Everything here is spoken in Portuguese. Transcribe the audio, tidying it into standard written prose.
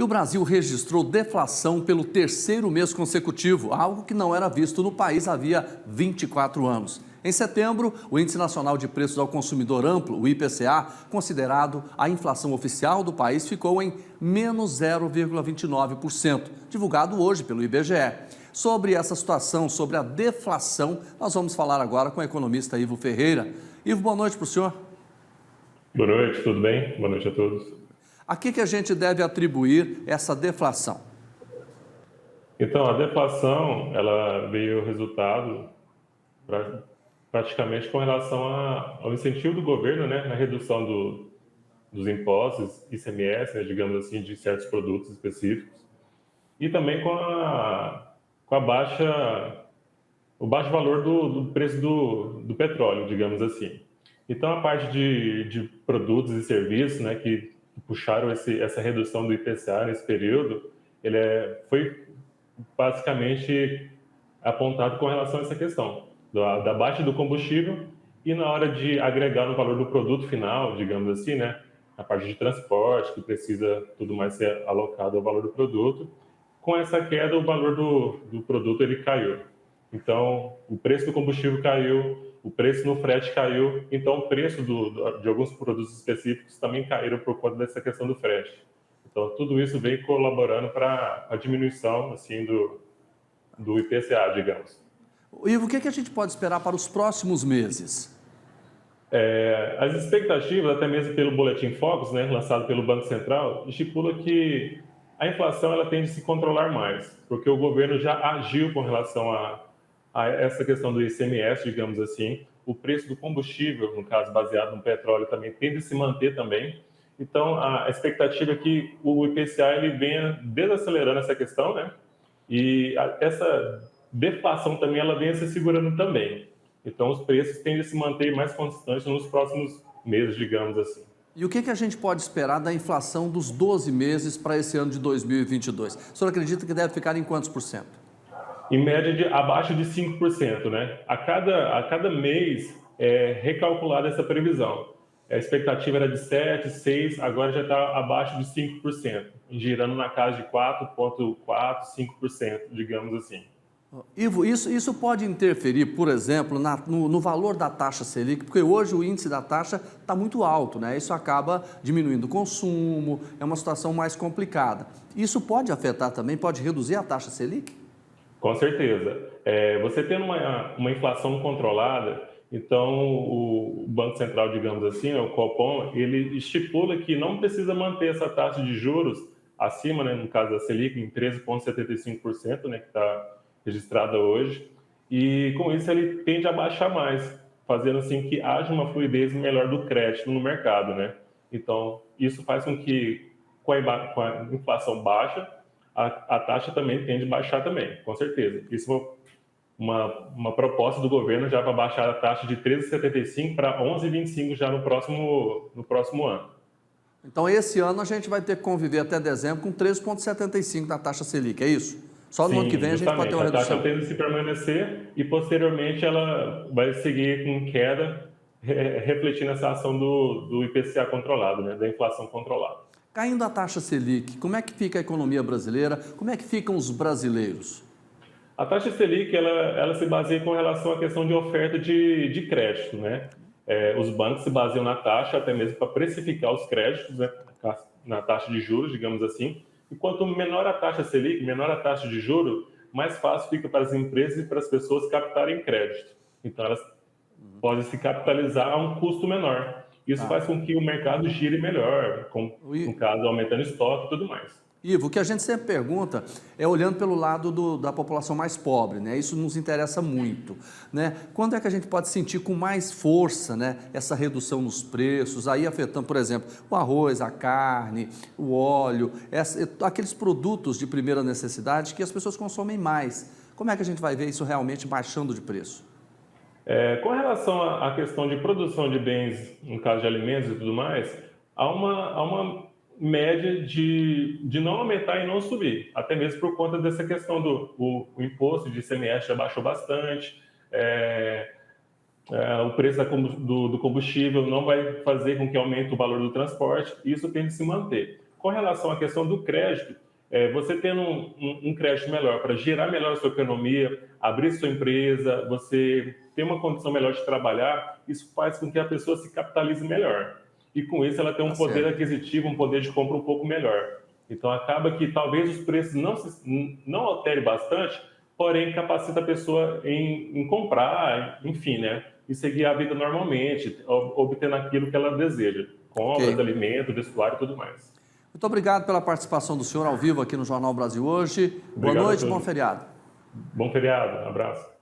E o Brasil registrou deflação pelo terceiro mês consecutivo, algo que não era visto no país havia 24 anos. Em setembro, o Índice Nacional de Preços ao Consumidor Amplo, o IPCA, considerado a inflação oficial do país, ficou em menos 0,29%, divulgado hoje pelo IBGE. Sobre essa situação, sobre a deflação, nós vamos falar agora com o economista Ivo Ferreira. Ivo, boa noite para o senhor. Boa noite, tudo bem? Boa noite a todos. A que a gente deve atribuir essa deflação? Então, a deflação, ela veio resultado praticamente com relação ao incentivo do governo, né, na redução dos impostos, ICMS, né, digamos assim, de certos produtos específicos, e também com o baixo valor do preço do petróleo, digamos assim. Então, a parte de produtos e serviços, né, que puxaram essa redução do IPCA nesse período, foi basicamente apontado com relação a essa questão da baixa do combustível e na hora de agregar no valor do produto final, digamos assim, né, a parte de transporte, que precisa tudo mais ser alocado ao valor do produto, com essa queda o valor do produto ele caiu. Então, o preço do combustível caiu, o preço no frete caiu, então o preço de alguns produtos específicos também caíram por conta dessa questão do frete. Então, tudo isso vem colaborando para a diminuição assim, do IPCA, digamos. Ivo, o que a gente pode esperar para os próximos meses? As expectativas, até mesmo pelo Boletim Focus, né, lançado pelo Banco Central, estipula que a inflação ela tende a se controlar mais, porque o governo já agiu com relação a essa questão do ICMS, digamos assim. O preço do combustível, no caso baseado no petróleo, também tende a se manter também. Então, a expectativa é que o IPCA ele venha desacelerando essa questão, né? E essa deflação também ela venha se segurando também. Então, os preços tendem a se manter mais constantes nos próximos meses, digamos assim. E o que a gente pode esperar da inflação dos 12 meses para esse ano de 2022? O senhor acredita que deve ficar em quantos por cento? Em média, abaixo de 5%, né? A cada mês é recalculada essa previsão. A expectativa era de 7, 6, agora já está abaixo de 5%, girando na casa de 4,4%, 5%, digamos assim. Ivo, isso pode interferir, por exemplo, no valor da taxa Selic, porque hoje o índice da taxa está muito alto, né? Isso acaba diminuindo o consumo, é uma situação mais complicada. Isso pode afetar também, pode reduzir a taxa Selic? Com certeza. Você tendo uma inflação controlada, então o Banco Central, digamos assim, o Copom, ele estipula que não precisa manter essa taxa de juros acima, né, no caso da Selic, em 13,75%, né, que está registrada hoje, e com isso ele tende a baixar mais, fazendo assim que haja uma fluidez melhor do crédito no mercado, né? Então, isso faz com que, com a inflação baixa, a taxa também tende a baixar também, com certeza. Isso é uma proposta do governo já para baixar a taxa de 13,75 para 11,25 já no próximo ano. Então, esse ano a gente vai ter que conviver até dezembro com 13,75 na taxa Selic, é isso? Só no ano que vem a gente pode ter uma redução. A taxa tende a se permanecer e, posteriormente, ela vai seguir com queda, refletindo essa ação do IPCA controlado, né, da inflação controlada. Caindo a taxa Selic, como é que fica a economia brasileira? Como é que ficam os brasileiros? A taxa Selic, ela se baseia com relação à questão de oferta de crédito, né? Os bancos se baseiam na taxa, até mesmo para precificar os créditos, né? Na taxa de juros, digamos assim. E quanto menor a taxa Selic, menor a taxa de juros, mais fácil fica para as empresas e para as pessoas captarem crédito. Então, elas podem se capitalizar a um custo menor. Isso faz com que o mercado gire melhor, no caso, aumentando estoque e tudo mais. Ivo, o que a gente sempre pergunta é olhando pelo lado da população mais pobre, né? Isso nos interessa muito, né? Quando é que a gente pode sentir com mais força, né, essa redução nos preços, aí afetando, por exemplo, o arroz, a carne, o óleo, aqueles produtos de primeira necessidade que as pessoas consomem mais. Como é que a gente vai ver isso realmente baixando de preço? Com relação à questão de produção de bens, no caso de alimentos e tudo mais, há uma média de não aumentar e não subir, até mesmo por conta dessa questão o imposto de ICMS já baixou bastante, o preço do combustível não vai fazer com que aumente o valor do transporte, e isso tende a se manter. com relação à questão do crédito, você tendo um crédito melhor para gerar melhor a sua economia, abrir sua empresa, você ter uma condição melhor de trabalhar, isso faz com que a pessoa se capitalize melhor. E com isso ela tem um poder aquisitivo, um poder de compra um pouco melhor. Então acaba que talvez os preços não alterem bastante, porém capacita a pessoa em comprar, enfim, né? E seguir a vida normalmente, obtendo aquilo que ela deseja. Compras, alimento, vestuário e tudo mais. Muito obrigado pela participação do senhor ao vivo aqui no Jornal Brasil Hoje. Obrigado. Boa noite, bom feriado. Bom feriado, um abraço.